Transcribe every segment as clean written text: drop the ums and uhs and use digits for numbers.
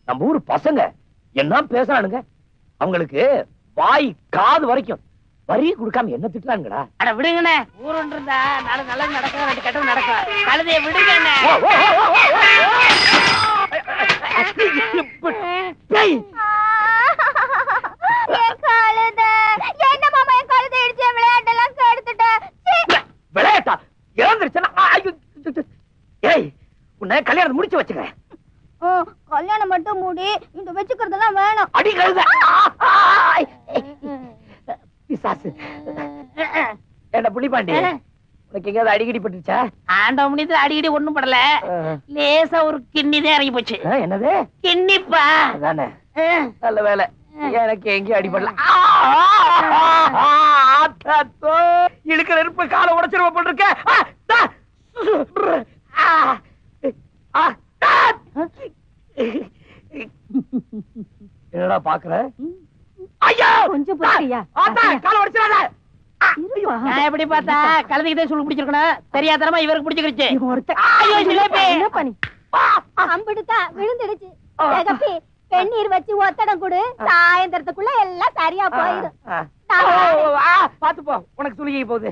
நம்ம ஊரு பசங்க என்ன பேசுறானுங்க, அவங்களுக்கு வாய் காது வரைக்கும் வரி கொடுக்காம என்ன திட்டுறாங்கடா. அட விடுங்கண்ணே, ஊருன்னு இருந்தா நாலு நல்லது நடக்கும், ரெண்டு கெட்டது நடக்கும். கழுதைய விடுங்கண்ணே. விளையாட்டா இறந்துருச்சுன்னா உன்னை கல்யாணம் முடிச்சு வச்சுக்கிறேன். கல்யாணம் மட்டும் மூடி இந்த வச்சுக்கிறதெல்லாம் வேணும். அடி கழுத பிசாசு. என்ன புள்ளிப்பாண்டி, உனக்கு எங்கேயாவது அடிக்கடி பட்டுச்சா? ஆண்ட முடிந்து அடிக்கடி ஒண்ணும் படல, லேசா ஒரு கிண்ணிதான் இறங்கி போச்சு. என்னது கிண்ணிப்பா? அதானே, நல்ல வேலை எனக்கு எங்கேயும் அடிபடல. இழுக்கிற இருப்பு காலை உடைச்சிருவ போட்டிருக்க. என்னடா பாக்குற? ஐயா கொஞ்சம் பொறுமையா. காலை உடைச்சிடாத. நான் எப்படி பார்த்தா கலந்துக்கிட்டே சொல்லி பிடிச்சிருக்கணும், தெரியாதனமா இவருக்கு பிடிச்சிருச்சு. அம்பிடுத்தா விழுந்துடுச்சு. வெந்நீர் வச்சு ஒத்தடம் கொடு, சாயந்தரத்துக்குள்ள எல்லாம் சரியா போயிடும். பாத்து போ, உனக்கு சுளுகி போகுது.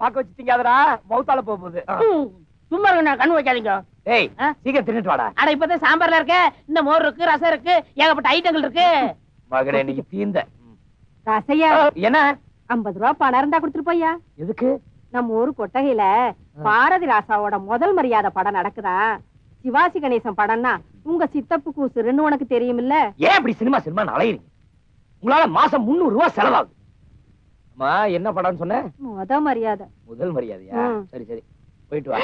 பாக்க வச்சு திங்காதடா, மவுத்தால போகுது. சும்மா இருக்கு, நான் கண்ணு வைக்காதீங்க. ஏய் சீக்கிரம் தின்னுட்டு வாடா. அட இப்பதான் சாம்பார்ல இருக்க, இந்த மோர் இருக்கு, ரசம் இருக்கு, ஏகப்பட்ட ஐட்டங்கள் இருக்கு. மகனே இன்னைக்கு தீந்த ரசையா என்ன 50 ரூபா பணம் இருந்தா கொடுத்துட்டு போய்யா. எதுக்கு? நம்ம ஊரு கொட்டகையில பாரதி ராசாவோட முதல் மரியாதை படம் நடக்குதா. சிவாஜி கணேசன் படம்னா உங்க சித்தப்பு கூசுருன்னு உனக்கு தெரியுமில்ல. ஏன் இப்படி சினிமா சினிமா அலையறீங்க? உங்களால மாசம் 300 ரூபாய் செலவாகுது. அம்மா என்ன படம்னு சொன்ன? முதல் மரியாதை. முதல் மரியாதையா? சரி சரி போயிட்டு வா.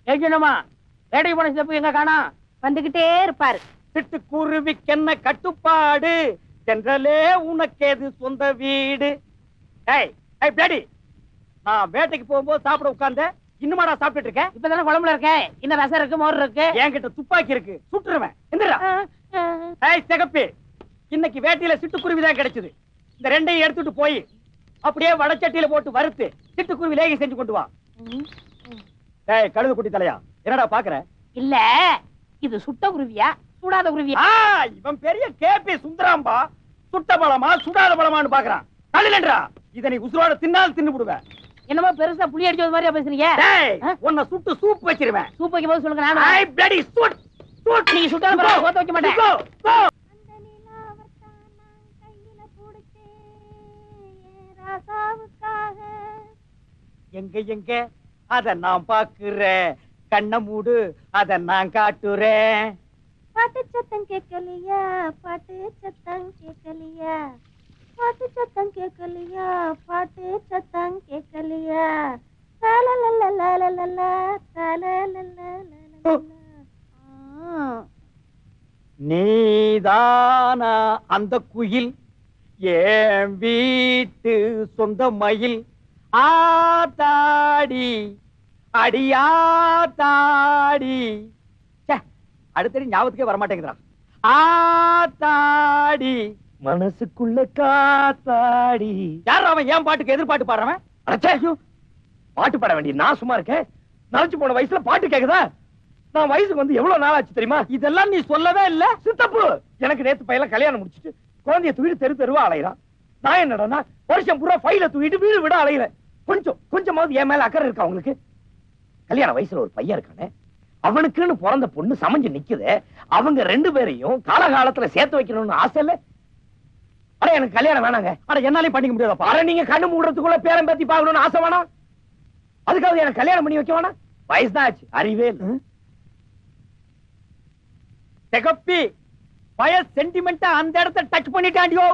ஏஜனமா வேட்டைக்கு போன சித்தப்பு எங்க காணோம்? வந்துகிட்டே இருப்பாரு. சிட்டுக்குருவிக்கென்ன கட்டுப்பாடு, சென்றலே உனக்கேது சொந்த வீடு. நான் வேட்டைக்கு போகும்போது சாப்பிட உட்கார்ந்த, இன்னுமாடா சாப்பிட்டு இருக்கேன்? இப்பதானே குழம்புல இருக்கேன், இன்னும் ரசம் இருக்கு, மோர் இருக்கு. என்கிட்ட துப்பாக்கி இருக்கு, சுட்டுருவேன். சிகப்பி, இன்னைக்கு வேட்டையில சிட்டுக்குருவிதான் கிடைச்சது. இந்த ரெண்டையும் எடுத்துட்டு போய் அப்படியே வடச்சட்டியில போட்டு வறுத்து சிட்டுக்குருவி லேகி செஞ்சு கொண்டு வா. கழுது குட்டி தலையா, என்னடா பாக்குற? இல்ல இது சுட்ட குருவியா சுடாத குருவியா? இவன் பெரிய கேபி சுந்தராம்பா, சுட்ட பழமா சுடாத பழமான்னு பாக்குறான். தள்ளிலன்றா, இதை நீ உசுரோட தின்னால் தின்னு விடுவேன். என்னமோ பெருசா புளி அடிச்சது மாதிரியா பேசுறீங்க? உன்னை சுட்டு சூப் வச்சிருவேன். சூப் வைக்கும் போது சொல்லுங்க, நீங்க சுட்டாலும் கோத்த வைக்க மாட்டேன். எங்க எங்க அத நான் பாக்குறேன், கண்ண மூடு அத நான் காட்டுறேன். பாட்டு சத்தம் கேட்கலையா, பாட்டு சத்தம் கேட்கலையா, பாட்டு சத்தம் கேட்கலையா, பாட்டு சத்தம் கேட்கலையா. நீதானா அந்த குயில், என் வீட்டு சொந்த மயில். ஆத்தாடி அடியாத்தாடி, அடுத்தடி ஞாபகத்துக்கே வரமாட்டேங்கிறான். ஆத்தாடி மனசுக்குள்ள காத்தாடி. யார் அவன் ஏன் பாட்டுக்கு எதிர்பாட்டு பாடுறவன்? பாட்டு பாட வேண்டிய நான் சும்மா இருக்கேன். நரைச்சு போன வயசுல பாட்டு கேக்குதா? நான் வயசுக்கு வந்து எவ்வளவு நாள் ஆச்சு தெரியுமா? இதெல்லாம் நீ சொல்லவே இல்ல. சித்தப்பு, எனக்கு நேத்து பையன் கல்யாணம் முடிச்சிட்டு குழந்தைய தூக்கிட்டு தெரு தெருவா அலையிறான். நான் என்னடா வருஷம் பூரா ஃபைல தூக்கிட்டு வீடு விட அலையிறேன். கொஞ்சமாவது என் மேல அக்கறை இருக்கா உங்களுக்கு? கல்யாண வயசுல ஒரு பையன் இருக்கானே, அவனுக்குன்னு பிறந்த பொண்ணு சமைஞ்சு நிக்குது. அவங்க 2 பேரையும் காலகாலத்துல சேர்த்து வைக்கணும்னு ஆசை இல்ல? அட எனக்கு கல்யாணம் வேணாங்க. அட என்னாலையும் பண்ணிக்க முடியாதப்பா. அட நீங்க கண்ணு மூடுறதுக்குள்ள பேரம் பேத்தி பாக்கணும்னு ஆசை வேணாம்? அதுக்காவது எனக்கு கல்யாணம் பண்ணி வைக்க வேணாம்? வயசுதான் ஆச்சு, அறிவே இல்ல. செகப்பி பய சென்டிமெண்டா அந்த இடத்தை டச் பண்ணிட்டாண்டியோ.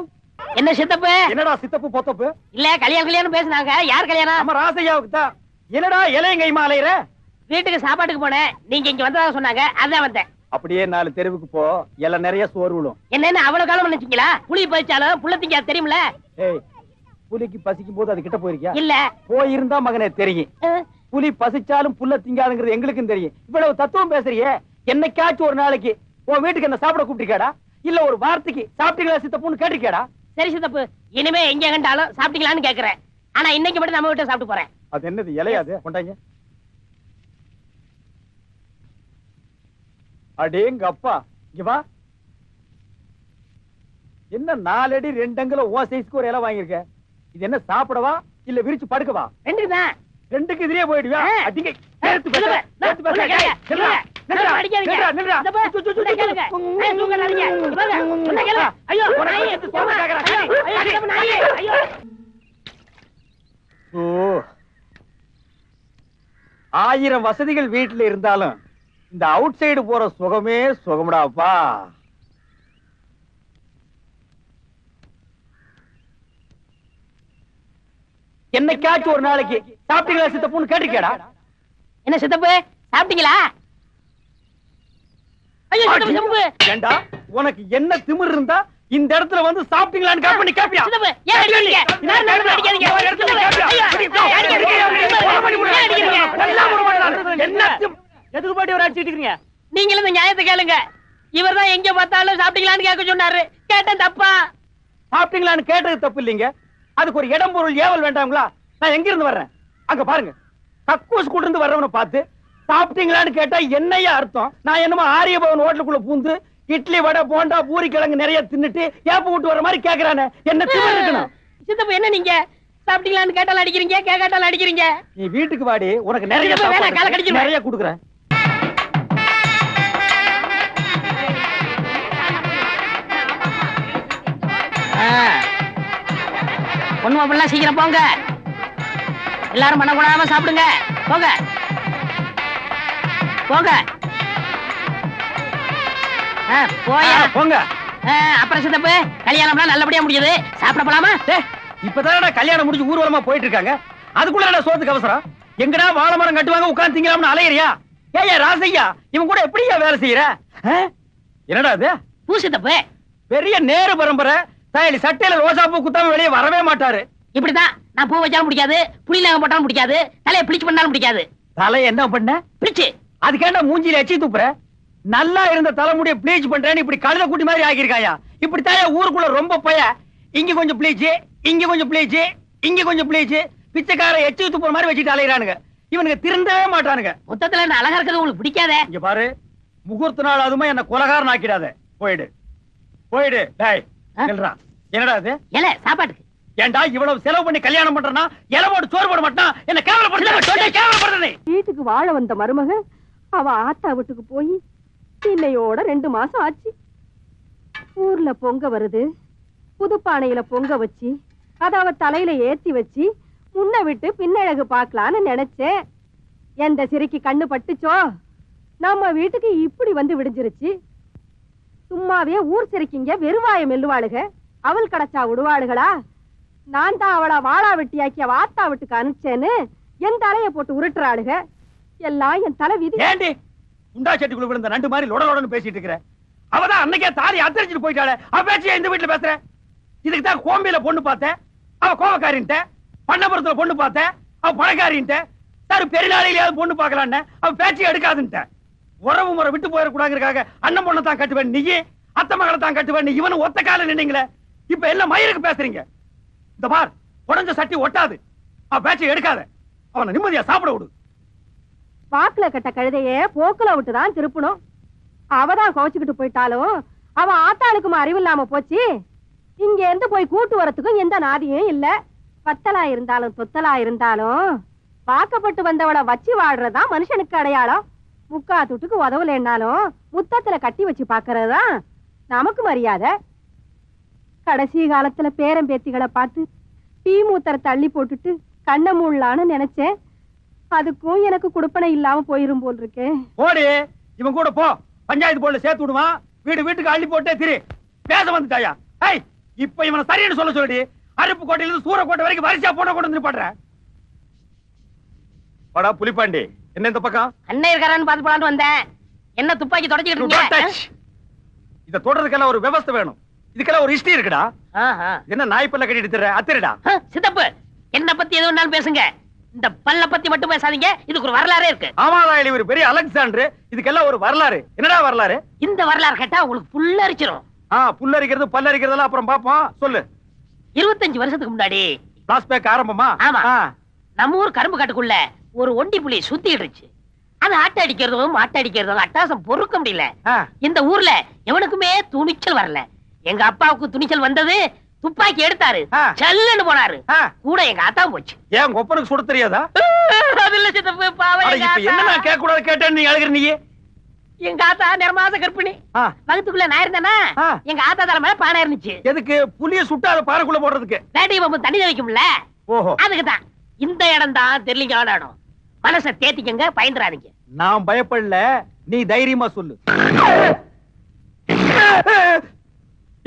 என்ன சித்தப்பு? என்னடா சித்தப்பு பொத்தப்பு? இல்ல கல்யாணம் பேசுனாங்க. யார் கல்யாணம்? நம்ம ராசையாவுக்கு தான். என்னடா இலையங்கைமா அலையிற? வீட்டுக்கு சாப்பாட்டுக்கு போனேன், நீங்க இங்க வந்ததாக சொன்னாங்க, அதான் வந்தேன். அப்படியே 4 தெருவுக்கு போ, எல்லாம் நிறைய சோறு விழும். என்னன்னு அவ்வளவு காலம் நினைச்சீங்களா? புளி பறிச்சாலும் புள்ள திங்க தெரியுமில. ஏய், புலிக்கு பசிக்கும் போது அது கிட்ட போயிருக்கியா? இல்ல. போயிருந்தா மகனே தெரியும். புலி பசிச்சாலும் புல்ல திங்காதுங்கிறது எங்களுக்கும் தெரியும். இவ்வளவு தத்துவம் பேசுறியே, என்னைக்காச்சும் ஒரு நாளைக்கு உன் வீட்டுக்கு என்ன சாப்பிட கூப்பிட்டிருக்காடா? இல்ல ஒரு வார்த்தைக்கு சாப்பிட்டீங்களா சித்தப்புன்னு கேட்டிருக்கேடா? சரி சித்தப்பு, இனிமே எங்க கண்டாலும் சாப்பிட்டீங்களான்னு கேக்குறேன். ஆனா இன்னைக்கு மட்டும் நம்ம வீட்டை சாப்பிட்டு போறேன். அது என்னது இலையாது? கொண்டாங்க. அடேங்க அப்பா, இங்க வா. என்ன 4 அடி 2 அங்குல ஓ சைஸ்க்கு ஒரு இலை வாங்கியிருக்க? இது என்ன சாப்பிடவா இல்ல விரிச்சு படுக்கவா? ரெண்டுதான். ரெண்டுக்கு இதுலயே போயிடுவியா? ஆ. அடிங்க. சேர்த்து பேச. சேர்த்து பேச. உன்னை கேளு. நில்றா. நில்றா. அடிக்காதீங்க. நில்றா, நில்றா. இந்த பாரு, உன்னை கேளுங்க. தூங்காதீங்க. இவாங்க, உன்னை கேளு. ஐயோ, உனக்கு நாயே. வந்து சொல்ல கேக்குறேன். ஐயோ, ஐயோ, அடி. சித்தப்பு நாயே. ஐயோ. ஓ, 1000 வசதிகள் வீட்டுல இருந்தாலும் இந்த அவுட் சைடு போற சுகமே சுகம்டாப்பா. என்னைக்காச்சும் ஒரு நாளைக்கு சாப்பிட்டீங்களா சித்தப்புன்னு கேட்டிருக்கேடா? என்ன சித்தப்பு சாப்பிட்டீங்களா? ஐயோ, சித்தப்பு, சித்தப்பு. ஏண்டா, உனக்கு என்ன திமிரு இருந்தா இந்த இடத்துல வந்து சாப்பிட்டீங்களான்னு கேட்ப நீ கேப்பியா? சித்தப்பு, ஏன் அடிக்கிறீங்க? நான் நான் அடிக்காதீங்க. இடத்துல சித்தப்பு, கேப்பியா? ஐயோ, அடிக்காதீங்க. ஏன் அடிக்கிறீங்க? எல்லாம் ஒரு மணி என்ன எதுக்கு பாட்டி ஒரு அடிச்சிட்டு இருக்கீங்க? நீங்களும் இந்த நியாயத்தை கேளுங்க. இவர்தான் எங்க பார்த்தாலும் சாப்பிட்டீங்களான்னு கேட்க சொன்னாரு. கேட்டேன் தப்பா? சாப்பிட்டீங்களான்னு கேட்டது தப்பு இல்லைங்க. அதுக்கு ஒரு இடம் பொருள் ஏவல் வேண்டாங்களா? நான் எங்க இருந்து வர்றேன் அங்க பாருங்க. கக்கூஸ் கூட இருந்து வர்றவனை பார்த்து சாப்பிட்டீங்களான்னு கேட்டா என்னையா அர்த்தம்? நான் என்னமோ ஆரியபவன் ஹோட்டலுக்குள்ள பூந்து இட்லி வடை போண்டா பூரி கிழங்கு நிறைய தின்னுட்டு ஏப்ப விட்டு வர மாதிரி கேக்குறானே, என்ன திமிரு இருக்கணும்? சித்தப்பு, என்ன நீங்க சாப்பிட்டீங்களான்னு கேட்டாலும் அடிக்கிறீங்க, கேட்காட்டாலும் அடிக்கிறீங்க. நீ வீட்டுக்கு வாடி, உனக்கு நிறைய சித்தப்பு, வேணாம், காலை சாப்பாடு கடிச்சிருவேன். நிறைய குடுக்குறேன். பொண்ணு மாப்பிள்ளலாம் சீக்கிரம் போங்க. எல்லாரும் பண்ணக்கூடாம சாப்பிடுங்க. போங்க போங்க. போயா போங்க. அப்புறம் சித்தப்பு, கல்யாணம்லாம் நல்லபடியா முடியுது. சாப்பிட போலாமா? இப்பதான் கல்யாணம் முடிஞ்சு ஊர்வலமா போயிட்டு இருக்காங்க. அதுக்குள்ள சோத்துக்கு அவசரம். எங்கடா வாழை மரம் கட்டுவாங்க உட்கார்ந்து திங்கலாம்னு அலையறியா? ஏயா ராசையா, இவன் கூட எப்படியா வேலை செய்யற? என்னடா அது? பூ சித்தப்பு. பெரிய நேரு பரம்பரை. தாயலி சட்டையில ரோசா பூ குத்தாம வெளியே வரவே மாட்டாரு. இப்படிதான். நான் பூ வச்சாலும் பிடிக்காது, புளியில போட்டாலும் பிடிக்காது, தலையை பிளிச்சு பண்ணாலும் பிடிக்காது. தலை என்ன பண்ண? பிளிச்சு. அதுக்கேண்டா மூஞ்சில எச்சி துப்புற? நல்லா இருந்த தலைமுடிய ப்ளீச் பண்றேன்னு இப்படி கழுத குட்டி மாதிரி ஆகியிருக்காயா? இப்படி தாயா ஊருக்குள்ள ரொம்ப பய. இங்க கொஞ்சம் ப்ளீச், இங்க கொஞ்சம் ப்ளீச், இங்க கொஞ்சம் ப்ளீச். பிச்சைக்கார எச்சி துப்புற மாதிரி வச்சுட்டு அலையிறானுங்க. இவனுக்கு திருந்தவே மாட்டானுங்க. மொத்தத்துல நான் அழகா இருக்கிறது உங்களுக்கு பிடிக்காதே? இங்க பாரு, முகூர்த்த நாள் அதுமா என்ன கொலகாரன் ஆக்கிடாத. போயிடு போயிடு. டேய் சொல்றா, என்னடா அது? இல்ல சாப்பாட்டுக்கு. ஏண்டா இவ்வளவு செலவு பண்ணி கல்யாணம் பண்றனா இலை போட்டு சோறு போட மாட்டான்? என்ன கேவலப்படுத்த? வீட்டுக்கு வாழ வந்த மருமக அவ ஆத்தா வீட்டுக்கு போய் இன்னையோட 2 மாசம் ஆச்சு. ஊர்ல பொங்க வருது, புதுப்பானையில பொங்க வச்சு அத அவ தலையில ஏத்தி வச்சு முன்ன விட்டு பின்னழகு பாக்கலான்னு நினைச்சேன். எந்த சிரிக்கு கண்ணு பட்டுச்சோ, நம்ம வீட்டுக்கு இப்படி வந்து விடிஞ்சிருச்சு. சும்மாவே ஊர் சிரிக்கிங்க வெறுவாய மெல்லுவாளுக, அவள் கிடைச்சா விடுவாளுகளா? நான் தான் அவளை வாழா வெட்டியாக்கிய வாத்தா வீட்டுக்கு அனுப்பிச்சேன்னு என் தலைய போட்டு உருட்டுறாளுக. எல்லாம் என் தலை விதி. ஏண்டி குண்டா சட்டிக்குள்ள விழுந்த நண்டு மாதிரி லொடலொடன்னு பேசிட்டு இருக்கிற? அவதான் அன்னைக்கே தாலி அத்தரிச்சிட்டு போயிட்டாளே, அவ பேச்சியா இந்த வீட்டுல பேசுற? இதுக்கு தான் கோம்பியில பொண்ணு பார்த்தேன், அவ கோவக்காரின்ட்ட. பண்ணபுரத்துல பொண்ணு பார்த்தேன், அவ பணக்காரின்ட்ட. சார் பெருநாளையிலேயாவது பொண்ணு பார்க்கலான்னு அவ பேச்சு எடுக்காதுன்ட்ட. உறவு முறை விட்டு போயிடக்கூடாதுக்காக அண்ணன் பொண்ணை தான் கட்டுவேன் நீ, அத்தை மகளை தான் கட்டுவேன் இவனு ஒத்த கால நின்னீங்களே. இப்ப எல்லாம் மயிருக்கு பேசுறீங்க. இந்த பார், உடஞ்ச சட்டி ஒட்டாது. அவ பேச்சை எடுக்காத, அவனை நிம்மதியா சாப்பிட விடு. வாக்குல கட்ட கழுதைய போக்குல விட்டுதான் திருப்பணும். அவதான் கோச்சுக்கிட்டு போயிட்டாலும் அவ ஆத்தாளுக்கும் அறிவு இல்லாம போச்சு. இங்க இருந்து போய் கூட்டு வரத்துக்கும் எந்த நாதியும் இல்ல. பத்தலா இருந்தாலும் தொத்தலா இருந்தாலும் வாக்கப்பட்டு வந்தவளை வச்சு வாழ்றதா மனுஷனுக்கு அடையாளம். முக்கா துட்டுக்கு உதவலைன்னாலும் முத்தத்துல கட்டி வச்சு பாக்குறதுதான் நமக்கு மரியாதை. கடைசி காலத்துல பேரம் பேத்திகளை பார்த்து பீ மூத்தரை தள்ளி போட்டுட்டு கண்ண மூடலான்னு நினைச்சேன். அதுக்கும் எனக்கு குடுப்பனை இல்லாம போயிரும் போல் இருக்கு. போடி, இவன் கூட போ. பஞ்சாயத்து போர்டுல சேர்த்து விடுவான். வீடு வீட்டுக்கு அள்ளி போட்டே திரு. பேச வந்துட்டாயா? ஏய், இப்ப இவனை சரின்னு சொல்ல சொல்லி அருப்பு கோட்டையில இருந்து சூரக்கோட்டை வரைக்கும் வரிசையா போட்டோ கொண்டு வந்து பாடுற. படா புலிப்பாண்டி, என்ன இந்த பக்கம்? அண்ணன் இருக்காரான்னு பாத்து போலான்னு வந்தேன். என்ன துப்பாக்கி தொடச்சிட்டு இருக்கீங்க? இத தொடறதுக்கெல்லாம் ஒரு விவஸ்தை வேணும். இதுக்கெல்லாம் ஒரு ஹிஸ்டரி இருக்குடா. என்ன நாய் பல்ல கட்டிட்டு திர அத்திரடா? சித்தப்பு, என்ன பத்தி எது வேணாலும் பேசுங்க, இந்த பல்ல பத்தி மட்டும் பேசாதீங்க. இதுக்கு ஒரு வரலாறே இருக்கு. ஆமாடா, ஒரு பெரிய அலெக்சாண்டர். இதுக்கெல்லாம் ஒரு வரலாறு. என்னடா வரலாறு? இந்த வரலாறு கேட்டா உங்களுக்கு புல்லரிச்சிரும். புல்லரிக்கிறது பல்லரிக்கிறதெல்லாம் அப்புறம் பாப்போம். சொல்லு. 25 வருஷத்துக்கு முன்னாடி பிளாஷ்பேக் ஆரம்பமா? ஆமா, நம்ம ஊர் கரும்பு காட்டுக்குள்ள ஒரு ஒண்டி புலி சுத்திட்டு இருந்துச்சு. அது ஆட்ட அடிக்கிறதும் மாட்ட அடிக்கிறதும் அட்டாசம் பொறுக்க முடியல. ஆ. இந்த ஊர்ல எவனுக்குமே துணிச்சல் வரல. எங்க அப்பாவுக்கு துணிச்சல் வந்தது, துப்பாக்கி எடுத்தாரு, ஆ. சல்லுன்னு போனாரு. ஆ. கூட எங்க ஆத்தா போச்சு. ஏன் கொப்பனுக்கு சுட தெரியாதா? அது இல்ல சித்தப்பு, பாவம் அட, எங்க இப்ப என்ன ஆத்தா. நான் கேட்க கூடாது கேட்டேன்னு நீ அழுகிற நீ? எங்க ஆத்தா நிறமாச கர்ப்பிணி. ஆ. வகுத்துக்குள்ள நான் இருந்தேனா, ஆ. எங்க ஆத்தா தலை மேல பானை இருந்துச்சு. எதுக்கு? புளிய சுட்டு அதை பாறைக்குள்ள போடுறதுக்கு. வேட்டை பம்பு தண்ணி வைக்கும்ல, ஓஹோ. அதுக்குதான். இந்த இடம் தான் தெரியலீங்க இடம். மனசை தேத்திக்கங்க, பயந்துறாதீங்க. நான் பயப்படல, நீ தைரியமா சொல்லு.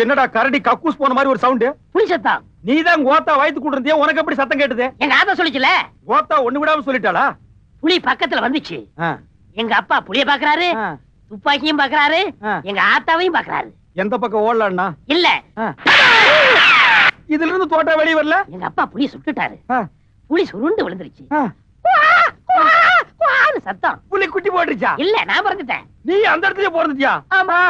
என்னடா கரடி கக்கூஸ் போன மாதிரி ஒரு சவுண்ட்? புளிச்சத்தான். நீதான் கோத்தா வயித்து கூட்டிருந்தியா, உனக்கு எப்படி சத்தம் கேட்டது? எங்க ஆத்தா சொல்லிச்சுல, கோத்தா ஒண்ணு விடாம சொல்லிட்டாளா? புலி பக்கத்துல வந்துச்சு. ஆ. எங்க அப்பா புளிய பாக்குறாரு, ஆ. துப்பாக்கியும் பாக்குறாரு, ஆ. எங்க ஆத்தாவையும் பாக்குறாரு. எந்த பக்கம் ஓடலான்னா? இல்ல, இதுல இருந்து தோட்டா வெளிய வரல. எங்க அப்பா புலிய சுட்டுட்டாரு. ஆ. புலி சுருண்டு விழுந்துருச்சு. ஆ. குவான்னு சத்தம். புலி குட்டி போட்டுச்சா? இல்ல, நான் பிறந்துட்டேன். நீ அந்த இடத்துல பிறந்துட்டியா? ஆமா.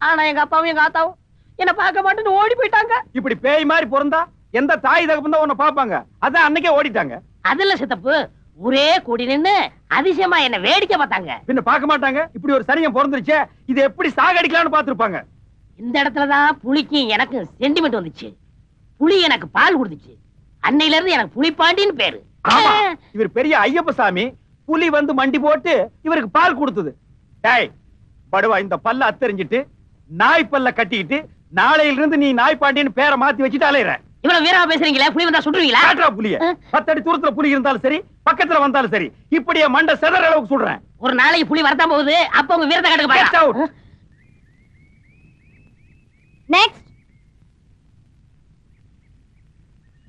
ஆனா எங்க அப்பாவும் எங்க ஆத்தாவும் என்ன பார்க்க மாட்டேன்னு ஓடி போயிட்டாங்க. இப்படி பேய் மாதிரி பிறந்தா எந்த தாய் தகப்பன் தான் உன்னை பாப்பாங்க? அதான் அன்னைக்கே ஓடிட்டாங்க. அதுல சித்தப்பு, ஊரே கூடி நின்னு அதிசயமா என்ன வேடிக்கை பார்த்தாங்க. பின்ன பார்க்க மாட்டாங்க? இப்படி ஒரு சனியம் பிறந்துருச்சே, இது எப்படி சாகடிக்கலாம்னு பாத்துருப்பாங்க. இந்த இடத்துலதான் புலிக்கும் எனக்கு சென்டிமெண்ட் வந்துச்சு. புலி எனக்கு பால் கொடுத்துச்சு. அன்னையில இருந்து எனக்கு புலிப்பாண்டின்னு பேரு. ஆமா, இவர் பெரிய ஐயப்ப சாமி. புலி வந்து மண்டி போட்டு இவருக்கு பால் கொடுத்தது. டேய் படுவா, இந்த பல்ல அத்தறிஞ்சிட்டு நாய் பல்ல கட்டிக்கிட்டு நாளையில இருந்து நீ நாய் பாண்டின்னு பேரை மாத்தி வச்சுட்டு அலையற. இவ்வளவு வீரமா பேசுறீங்களா? புலி வந்தா சுடுவீங்களா? காட்டுறா புலிய. 10 அடி தூரத்துல புலி இருந்தாலும் சரி, பக்கத்துல வந்தாலும் சரி, இப்படியே மண்டை செதற அளவுக்கு சொல்றேன். ஒரு நாளைக்கு புலி வரதான் போகுது, அப்ப உங்க வீரத்தை Get கட்டுக்க out. நெக்ஸ்ட்.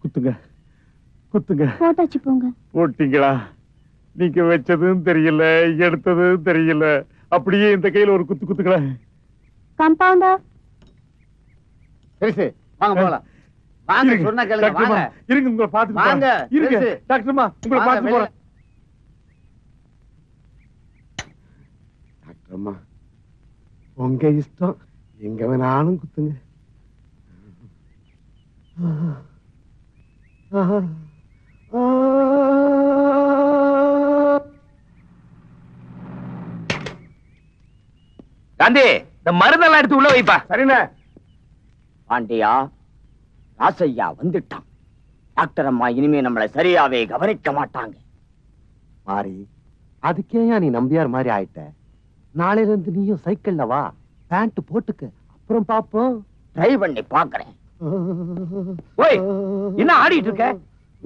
குத்துங்க குத்துங்க. போட்டாச்சு போங்க. போட்டீங்களா? நீங்க வச்சதும் தெரியல, எடுத்ததும் தெரியல. அப்படியே இந்த கையில ஒரு குத்து குத்துங்களா? கம்பவுண்டா. பெருசு வாங்க போலாம். வாங்க, சொன்னா கேளுங்க. வாங்க இருங்க, உங்களை பாத்து வாங்க. இருங்க பெருசு. டாக்டர்மா, உங்களை வாங்க, பாத்து வெளிய. போறேன். டாக்டர்மா, உங்க இஷ்டம், எங்க வேணாலும் குத்துங்க. காந்தி, இந்த மருந்தெல்லாம் எடுத்து உள்ள வைப்பா. சரிண்ணே. பாண்டியா, ராசையா வந்துட்டான். டாக்டர் அம்மா இனிமே நம்மளை சரியாவே கவனிக்க மாட்டாங்க. மாறி, அதுக்கே நீ நம்பியார் மாதிரி ஆயிட்ட. நாளையில இருந்து நீயும் சைக்கிள்ல வா, பேண்ட் போட்டுக்க, அப்புறம் பாப்போம். ட்ரை பண்ணி பாக்குறேன். ஓய், என்ன ஆடிட்டு இருக்க?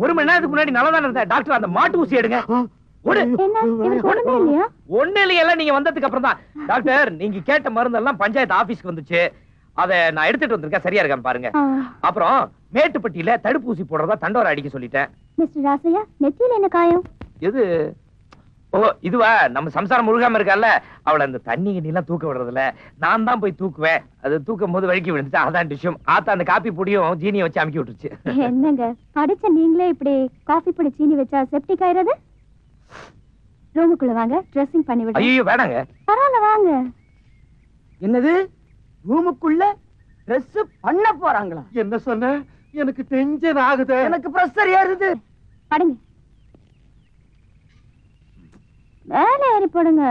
1 மணி நேரத்துக்கு முன்னாடி நல்லா தான் இருந்த டாக்டர். அந்த மாட்டு ஊசி எடுங்க. ஓடு. ஒண்ணு இல்லையா, நீங்க வந்ததுக்கு அப்புறம் தான். டாக்டர், நீங்க கேட்ட மருந்தெல்லாம் பஞ்சாயத்து ஆபீஸ்க்கு வந்துச்சு. அத நான் எடுத்துட்டு வந்திருக்கேன். சரியா இருக்கான்னு பாருங்க. அப்புறம் மேட்டுப்பட்டியில தடுப்பூசி போடுறதா தண்டோரா அடிக்க சொல்லிட்டேன். மிஸ்டர் ராசையா, நெத்தியில என்ன காயம்? எது? ஓ, இதுவா? நம்ம சம்சாரம் முழுகாம இருக்கல்ல, அவளை அந்த தண்ணி கண்ணி எல்லாம் தூக்க விடுறதுல நான் தான் போய் தூக்குவேன். அது தூக்கும் போது வழுக்கி விழுந்துச்சு. அதான் டிஷ்யம். ஆத்தா அந்த காப்பி பொடியும் ஜீனியை வச்சு அமுக்கி விட்டுருச்சு. என்னங்க படிச்ச நீங்களே இப்படி காஃபி பொடி சீனி வச்சா செப்டிக் ஆயிரது? ரூமுக்குள்ள வாங்க, ட்ரெஸ்ஸிங் பண்ணி விடுங்க. ஐயோ வேணாங்க. பரவாயில்ல வாங்க. என்னது, ரூமுக்குள்ள ட்ரெஸ் பண்ண போறாங்களா? என்ன சொன்ன? எனக்கு டென்ஷன் ஆகுது. எனக்கு பிரஷர் ஏறுது. படுங்க. மேலே ஏறி போடுங்க.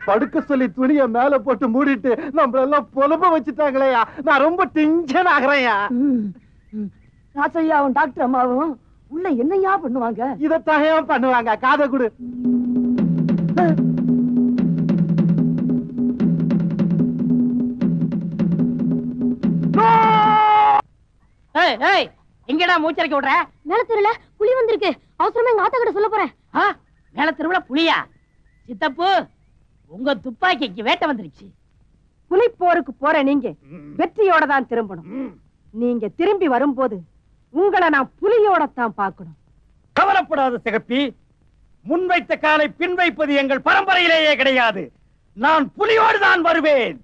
படுக்க சொல்லி துணிய மேல போட்டு மூடிட்டு நம்மள எல்லாம் புலம்ப வச்சுட்டாங்களேயா. நான் ரொம்ப டென்ஷன் ஆகுறேன்யா. ராசையாவும் டாக்டர் அம்மாவும் உள்ள என்னையா பண்ணுவாங்க? இதத்தான் ஏன் பண்ணுவாங்க? காதை கொடு. ஏய், ஏய், எங்கடா மூச்சரைக்க விடுற? மேல தெருல புலி வந்திருக்கு. அவசரமா எங்க ஆத்தா கிட்ட சொல்ல போறேன். மேல திருவிழா புலியா? சித்தப்பு, உங்க துப்பாக்கிக்கு வேட்டை வந்துருச்சு. புலி போருக்கு போற நீங்க வெற்றியோட தான் திரும்பணும். நீங்க திரும்பி வரும்போது உங்களை நான் புலியோட தான் பார்க்கணும். கவலைப்படாத சிகப்பி. முன்வைத்த காலை பின் வைப்பது எங்கள் பரம்பரையிலேயே கிடையாது. நான் புலியோடு தான் வருவேன்.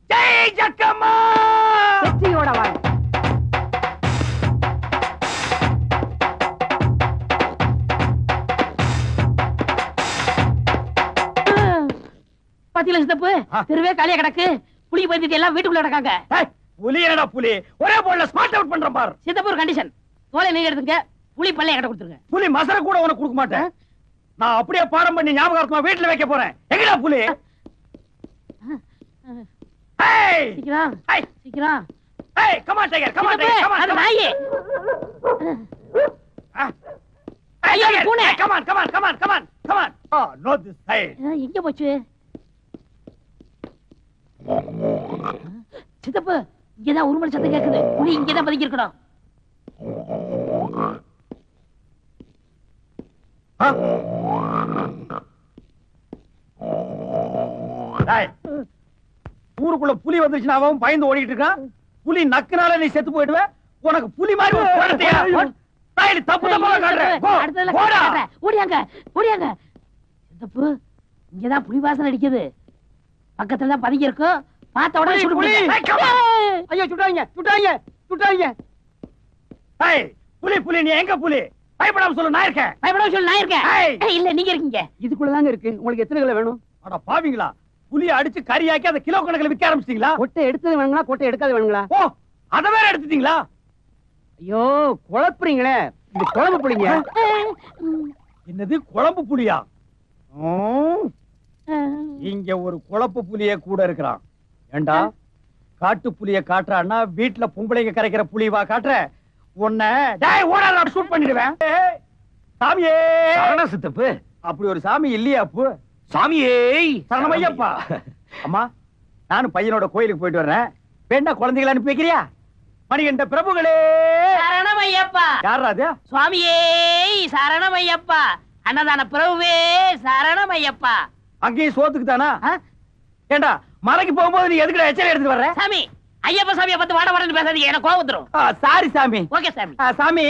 ஜெய் ஜக்கம்மா. வெற்றியோட வாங்க. பாத்தீங்களா சித்தப்பு, தெருவே காலியா கிடக்கு. புலி பந்திட்டு எல்லாம் வீட்டுக்குள்ள கிடக்காங்க. புலி என்னடா புலி? ஒரே போல்ல ஸ்மார்ட் அவுட் பண்றேன் பார். சித்தப்பு, ஒரு கண்டிஷன். தோலை நீங்க எடுத்துங்க, புலி பல்ல என்கிட்ட கொடுத்துருங்க. புலி மசர கூட உனக்கு கொடுக்க மாட்டேன். நான் அப்படியே பாடம் பண்ணி ஞாபகார்த்தமா வீட்டுல வைக்க போறேன். எங்கடா புலி? ஏய் சீக்கிரம் ஏய் சீக்கிரம். ஏய் come on tiger, come on tiger, come அது ஆன். நாயே. ஐயோ, அது பூனை. Come on, come on, come on, come on, come on. ஆ, நோ திஸ் சைடு. எங்க போச்சு? சித்தப்பு, இங்கதான் உருமல் சத்தம் கேக்குது. புலி இங்கதான் பதுங்கி இருக்கணும். டேய், ஊருக்குள்ள புலி வந்துச்சுன்னா அவன் பயந்து ஓடிட்டு இருக்கான். புலி நக்குனால நீ செத்து போயிடுவ. உனக்கு புலி மாதிரி ஒரு குழந்தையா? டேய், தப்பு தப்பா காட்டுற. போ, அடுத்ததுல போடா. காட்டுறேன். ஓடியாங்க ஓடியாங்க. சித்தப்பு, இங்கதான் புலி வாசனை அடிக்குது. பக்கத்துல தான் பதுங்கி இருக்கும். பார்த்த உடனே சுடு புலி. புலி. ஏய், come on. ஐயோ சுட்டாங்க சுட்டாங்க சுட்டாங்க. டேய், புலி புலி நீ எங்க புலி? பயப்படாம சொல்லு, நான் இருக்கேன். பயப்படாம சொல்லு, நான் இருக்கேன். ஏய். இல்ல, நீங்க இருக்கீங்க. இதுக்குள்ளதாங்க இருக்கு. உங்களுக்கு எத்தனை கிலோ வேணும்? அட பாவிங்களா, புலிய அடிச்சு கறியாக்கி அதை கிலோ கணக்குல விற்க ஆரம்பிச்சிட்டீங்களா? கொட்டை எடுத்தது வேணுங்களா கொட்டை எடுக்காத வேணுங்களா? ஓ, அத வேற எடுத்துட்டீங்களா? ஐயோ குழப்புறீங்களே. இது குழம்பு புளிங்க. என்னது குழம்பு புலியா? இங்க ஒரு குழப்பு புலியே கூட இருக்கிறான். ஏண்டா, காட்டு புலிய காட்டுறான்னா வீட்டுல பொம்பளைங்க கரைக்கிற புலிவா காட்டுற? உன்னை டேய் ஓடாத, ஷூட் பண்ணிடுவேன். ஏய், சாமியே சரண சித்தப்பு. அப்படி ஒரு சாமி இல்லையா அப்பு? சாமியே சரணமையப்பா. அம்மா, நானும் பையனோட கோயிலுக்கு போயிட்டு வர்றேன். வேண்டா குழந்தைகளை அனுப்பி வைக்கிறியா? மணிகண்ட பிரபுகளே. சரணமையப்பா. யாரா அது? சுவாமியே சரணமையப்பா. அன்னதான பிரபுவே சரணமையப்பா. அங்கேயும் சோத்துக்கு தானா? ஆ? ஏண்டா, மலைக்கு போகும்போது நீ எதுக்குடா எச்சரிக்கை எடுத்து வர்ற? சாமி, ஐயப்ப சாமியை பார்த்து வாட வாடன்னு பேசாதீங்க, எனக்கு கோவம் வந்துரும். சாரி சாமி. ஓகே சாமி. சாமி,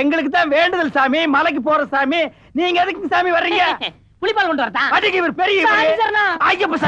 எங்களுக்கு தான் வேண்டுதல் சாமி, மலைக்கு போற சாமி. நீங்க எதுக்கு சாமி வர்றீங்க? புலிப்பால் கொண்டு வரதா? அதுக்கு இவர் பெரிய சாரி இவரு. சரணா. ஐயப்ப சாமி.